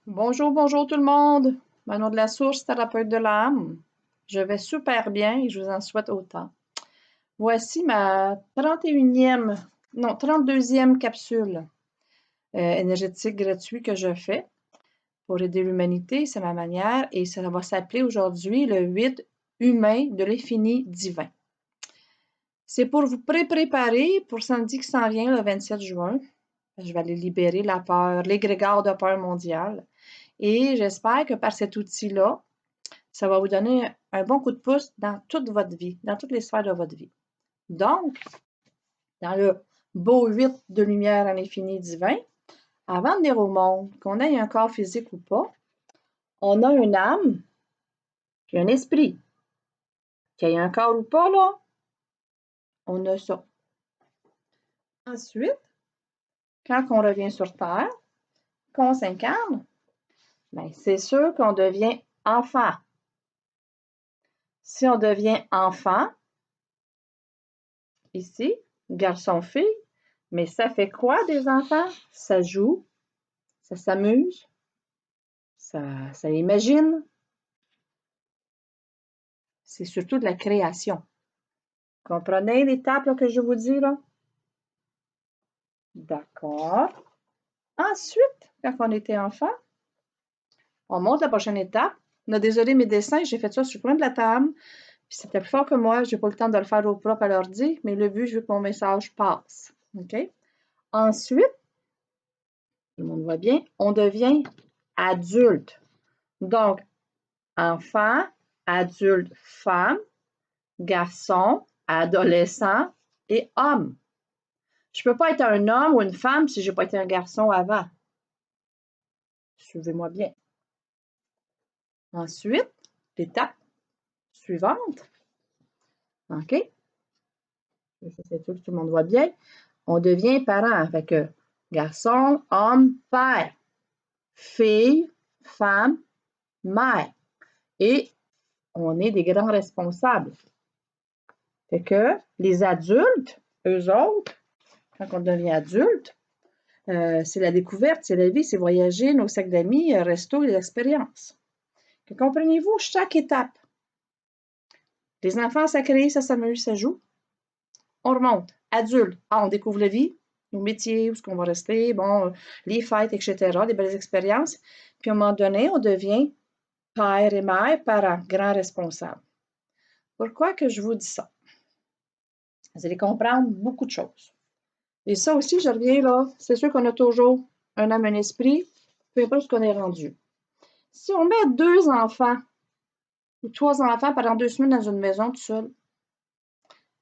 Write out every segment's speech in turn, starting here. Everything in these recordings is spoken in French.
Bonjour, bonjour tout le monde. Manon de la Source, thérapeute de l'âme. Je vais super bien et je vous en souhaite autant. Voici ma 31e, non, 32e capsule énergétique gratuite que je fais pour aider l'humanité. C'est ma manière et ça va s'appeler aujourd'hui le 8 humain de l'infini divin. C'est pour vous préparer pour samedi qui s'en vient le 27 juin. Je vais aller libérer la peur, l'égrégore de peur mondiale. Et j'espère que par cet outil-là, ça va vous donner un bon coup de pouce dans toute votre vie, dans toutes les sphères de votre vie. Donc, dans le beau 8 de lumière à l'infini divin, avant de venir au monde, qu'on ait un corps physique ou pas, on a une âme puis un esprit. Qu'il y ait un corps ou pas, là, on a ça. Ensuite, quand on revient sur Terre, qu'on s'incarne, bien, c'est sûr qu'on devient enfant. Si on devient enfant, ici, garçon-fille, mais ça fait quoi des enfants? Ça joue, ça s'amuse, ça imagine. C'est surtout de la création. Comprenez l'étape que je vous dis là? D'accord. Ensuite, quand on était enfant, on monte la prochaine étape. Non, désolé, mes dessins, j'ai fait ça sur le coin de la table. Puis c'était plus fort que moi, j'ai pas le temps de le faire au propre à l'ordi, mais le but, je veux que mon message passe. OK? Ensuite, tout le monde voit bien, on devient adulte. Donc, enfant, adulte, femme, garçon, adolescent et homme. Je ne peux pas être un homme ou une femme si je n'ai pas été un garçon avant. Suivez-moi bien. Ensuite, l'étape suivante. OK? C'est sûr que tout le monde voit bien. On devient parent. Fait que garçon, homme, père. Fille, femme, mère. Et on est des grands responsables. Fait que les adultes, eux autres, quand on devient adulte, c'est la découverte, c'est la vie, c'est voyager, nos sacs d'amis, resto et l'expérience. Comprenez-vous chaque étape? Les enfants, ça crée, ça s'amuse, ça joue. On remonte. Adulte, on découvre la vie, nos métiers, où est-ce qu'on va rester, bon, les fêtes, etc., des belles expériences. Puis à un moment donné, on devient père et mère, parents, grands responsables. Pourquoi que je vous dis ça? Vous allez comprendre beaucoup de choses. Et ça aussi, je reviens là, c'est sûr qu'on a toujours un âme, un esprit, peu importe ce qu'on est rendu. Si on met 2 enfants ou 3 enfants pendant 2 semaines dans une maison tout seul,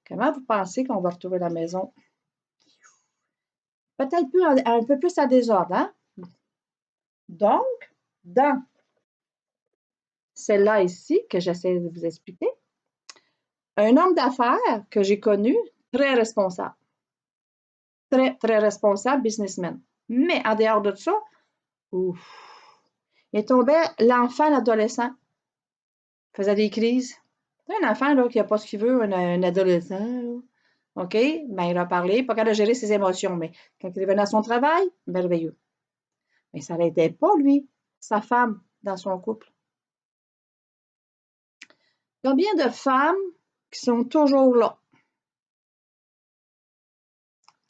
comment vous pensez qu'on va retrouver la maison? Peut-être un peu plus à désordre, hein? Donc, dans celle-là ici, que j'essaie de vous expliquer, un homme d'affaires que j'ai connu, très responsable. Très, très responsable, businessman. Mais en dehors de ça, ouf, il tombait l'enfant, l'adolescent, faisait des crises. Un enfant là, qui n'a pas ce qu'il veut, un adolescent, là, OK? Ben, il a parlé, pas capable de gérer ses émotions, mais quand il revenait à son travail, merveilleux. Mais ça l'aidait pas, lui, sa femme, dans son couple. Combien de femmes qui sont toujours là?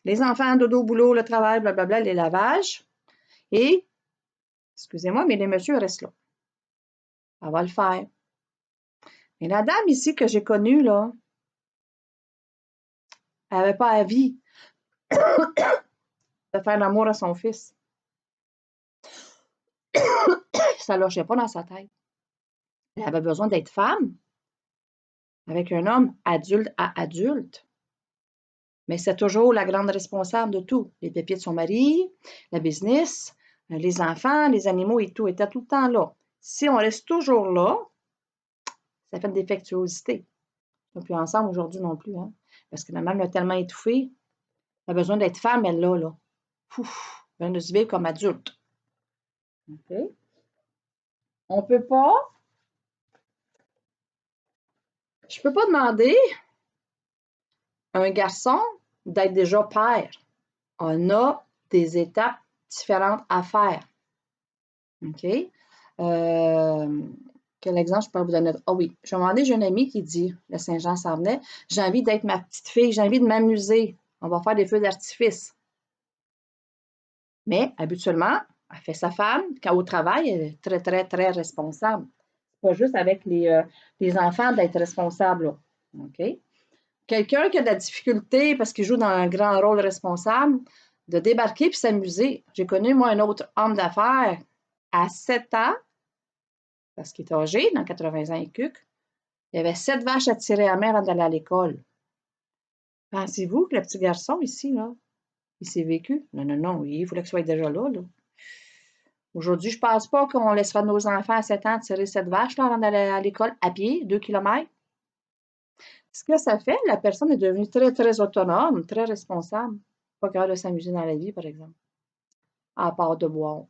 Les enfants, dodo, boulot, le travail, blablabla, les lavages. Et, excusez-moi, mais les messieurs restent là. Elle va le faire. Mais la dame ici que j'ai connue, là, elle n'avait pas envie de faire l'amour à son fils. Ça ne lâchait pas dans sa tête. Elle avait besoin d'être femme avec un homme adulte à adulte. Mais c'est toujours la grande responsable de tout. Les papiers de son mari, la business, les enfants, les animaux et tout étaient tout le temps là. Si on reste toujours là, ça fait de défectuosité. On n'est plus ensemble aujourd'hui non plus, hein? Parce que la maman l'a tellement étouffée, elle a besoin d'être femme, elle l'a, là. Pouf, elle vient de se vivre comme adulte. OK? On ne peut pas, je ne peux pas demander à un garçon d'être déjà père. On a des étapes différentes à faire. OK? Quel exemple je peux vous donner? Ah oui, je vais demander, j'ai un ami qui dit, le Saint-Jean s'en venait, j'ai envie d'être ma petite fille, j'ai envie de m'amuser. On va faire des feux d'artifice. Mais habituellement, elle fait sa femme, quand au travail, elle est très, très, très responsable. C'est pas juste avec les enfants d'être responsable, là. OK? Quelqu'un qui a de la difficulté parce qu'il joue dans un grand rôle responsable, de débarquer puis s'amuser. J'ai connu, moi, un autre homme d'affaires à 7 ans, parce qu'il est âgé, dans 80 ans et quelques. Il y avait 7 vaches à tirer à mer avant d'aller à l'école. Pensez-vous que le petit garçon ici, là, il s'est vécu? Non, non, non, il fallait qu'il soit déjà là, là. Aujourd'hui, je ne pense pas qu'on laissera nos enfants à 7 ans tirer cette vache là, avant d'aller à l'école à pied, 2 kilomètres. Ce que ça fait, la personne est devenue très, très autonome, très responsable. Pas capable de s'amuser dans la vie, par exemple, à part de boire.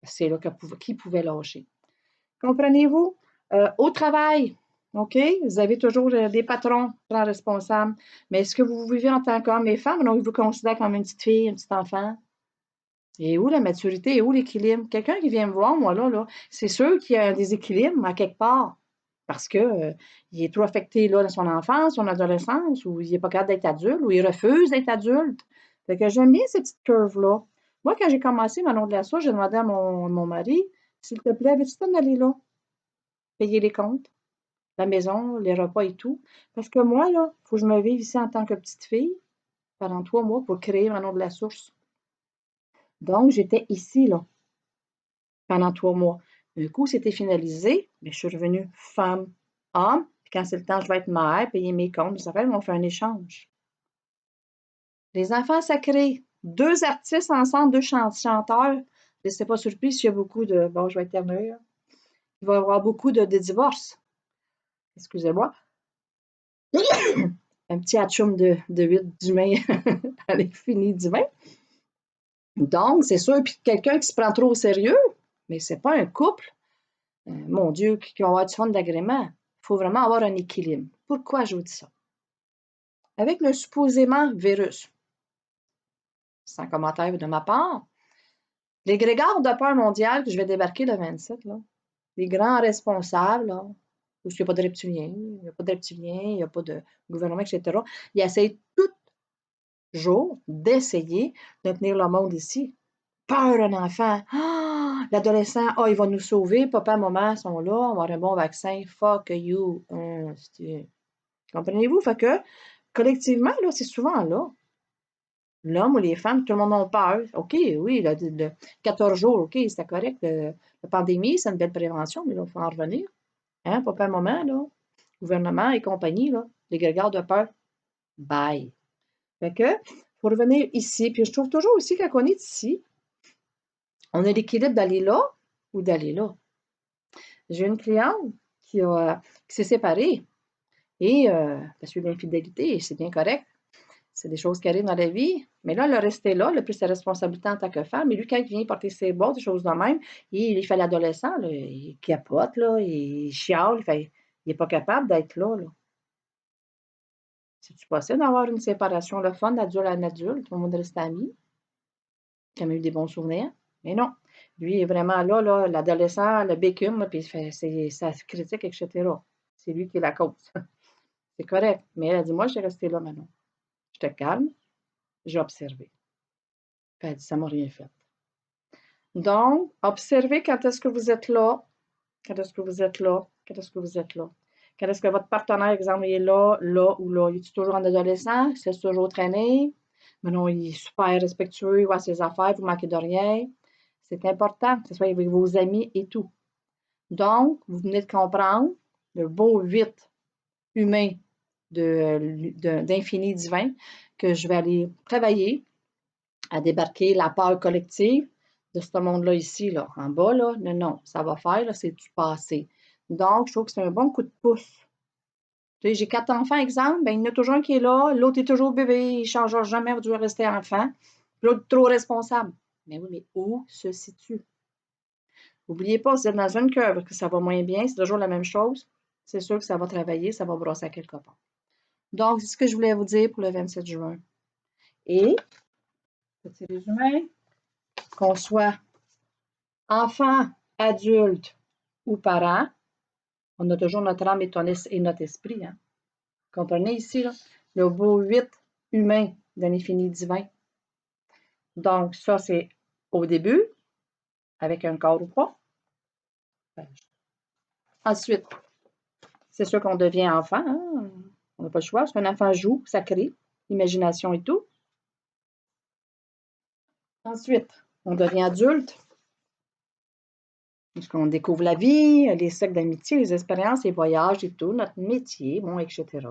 C'est là qu'il pouvait lâcher. Comprenez-vous? Au travail, OK? Vous avez toujours des patrons très responsables. Mais est-ce que vous vivez en tant qu'homme et femme ou non, ils vous considèrent comme une petite fille, un petit enfant? Et où la maturité? Et où l'équilibre? Quelqu'un qui vient me voir, moi, là, c'est sûr qu'il y a un déséquilibre à quelque part. Parce que il est trop affecté là, dans son enfance, son adolescence, ou il n'est pas capable d'être adulte, ou il refuse d'être adulte. Fait que j'aime bien ces petites curves-là. Moi, quand j'ai commencé Manon de la Soie, j'ai demandé à mon mari, s'il te plaît, veux-tu t'en aller là? Payer les comptes, la maison, les repas et tout. Parce que moi, là, il faut que je me vive ici en tant que petite fille pendant 3 mois pour créer Manon de la Source. Donc, j'étais ici, là, pendant 3 mois. Un coup, c'était finalisé, mais je suis revenue femme, homme. Puis quand c'est le temps, je vais être mère, payer mes comptes. Ça fait, on fait un échange. Les enfants sacrés, 2 artistes ensemble, 2 chanteurs. Je ne serais pas surpris s'il y a beaucoup de. Bon, je vais éternuer. Il va y avoir beaucoup de divorces. Excusez-moi. Un petit atchoum de 8 d'humain à l'infini d'humain. Donc, c'est sûr, puis quelqu'un qui se prend trop au sérieux, mais c'est pas un couple. Mon Dieu, qui va avoir du fun d'agrément. Il faut vraiment avoir un équilibre. Pourquoi je vous dis ça? Avec le supposément virus, sans commentaire de ma part, l'égrégore de peur mondiale que je vais débarquer le 27, là, les grands responsables, là, où il n'y a pas de reptiliens, il n'y a pas de reptiliens, il n'y a pas de gouvernement, etc., ils essayent toujours d'essayer de tenir le monde ici. Peur un enfant. Ah, l'adolescent, il va nous sauver. Papa, maman sont là, on va avoir un bon vaccin. Fuck you. Comprenez-vous? Fait que, collectivement, là, c'est souvent là. L'homme ou les femmes, tout le monde a peur. OK, oui, le 14 jours, OK, c'était correct. La pandémie, c'est une belle prévention, mais là, il faut en revenir. Hein, papa, maman, là, gouvernement et compagnie, là, les grégaires de peur, bye. Fait que, faut revenir ici. Puis je trouve toujours aussi, quand on est ici, on a l'équilibre d'aller là ou d'aller là. J'ai une cliente qui s'est séparée et parce que l'infidélité, c'est bien correct. C'est des choses qui arrivent dans la vie. Mais là, elle est restée là, elle a pris ses responsabilités en tant que femme. Et lui, quand il vient porter ses bottes, des choses de même, il fait l'adolescent, là, il capote, là, il chiale, il n'est pas capable d'être là, là. C'est-tu possible d'avoir une séparation, le fun d'adulte à un adulte, tout le monde reste amis, qui a eu des bons souvenirs? Mais non. Lui, il est vraiment là, là, l'adolescent, le bécume, là, puis ça se critique, etc. C'est lui qui est la cause. C'est correct. Mais elle a dit, moi, je suis restée là maintenant. Je te calme, j'ai observé. Puis elle dit, ça ne m'a rien fait. Donc, observez quand est-ce que vous êtes là, quand est-ce que vous êtes là, quand est-ce que vous êtes là. Quand est-ce que votre partenaire, exemple, il est là, là ou là. Il est toujours en adolescent? Il s'est toujours traîné? Mais non, il est super respectueux, il voit ses affaires, vous ne manquez de rien. C'est important que ce soit avec vos amis et tout. Donc, vous venez de comprendre le beau 8 humain d'infini divin que je vais aller travailler à débarquer la peur collective de ce monde-là ici, là. En bas, là, non, non, ça va faire, là, c'est du passé. Donc, je trouve que c'est un bon coup de pouce. Tu sais, j'ai 4 enfants, exemple, ben, il y en a toujours un qui est là, l'autre est toujours bébé, il ne changera jamais, il doit rester enfant. L'autre, trop responsable. Mais oui, mais où se situe? N'oubliez pas, vous êtes dans une curve, que ça va moins bien, c'est toujours la même chose. C'est sûr que ça va travailler, ça va brosser à quelque part. Donc, c'est ce que je voulais vous dire pour le 27 juin. Et, petit résumé, qu'on soit Enfant, adulte ou parent, on a toujours notre âme et notre esprit. Hein? Comprenez ici, là, le beau 8 humain de l'infini divin. Donc, ça, c'est au début, avec un corps ou pas. Ensuite, c'est sûr qu'on devient enfant. Hein? On n'a pas le choix. Parce qu'un enfant joue, ça crée, imagination et tout. Ensuite, on devient adulte. Parce qu'on découvre la vie, les cercles d'amitié, les expériences, les voyages et tout, notre métier, bon, etc.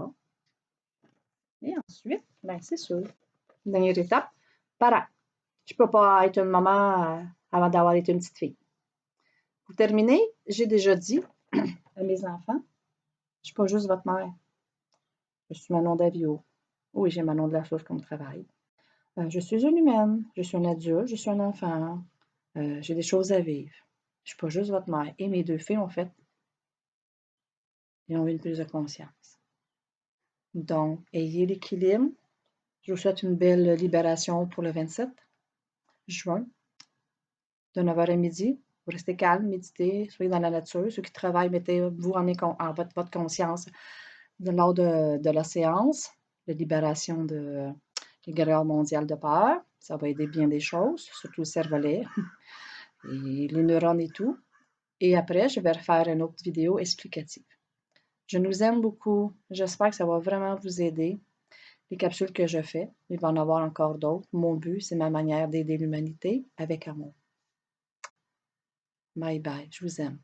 Et ensuite, ben, c'est sûr. Dernière étape, parent. Je ne peux pas être une maman avant d'avoir été une petite fille. Pour terminer, j'ai déjà dit à mes enfants, je ne suis pas juste votre mère. Je suis Manon Davio. Oui, j'ai Manon de la Sauce comme travail. Je suis une humaine, je suis un adulte, je suis un enfant. J'ai des choses à vivre. Je ne suis pas juste votre mère. Et mes deux filles, en fait, ils ont eu une prise de conscience. Donc, ayez l'équilibre. Je vous souhaite une belle libération pour le 27 juin, de 9h à midi. Vous restez calme, méditez, soyez dans la nature. Ceux qui travaillent, mettez-vous en votre conscience lors de la séance de libération de guerrière mondiale de peur. Ça va aider bien des choses, surtout le cervelet et les neurones et tout. Et après, je vais refaire une autre vidéo explicative. Je nous aime beaucoup. J'espère que ça va vraiment vous aider. Les capsules que je fais, il va en avoir encore d'autres. Mon but, c'est ma manière d'aider l'humanité avec amour. Bye bye, je vous aime.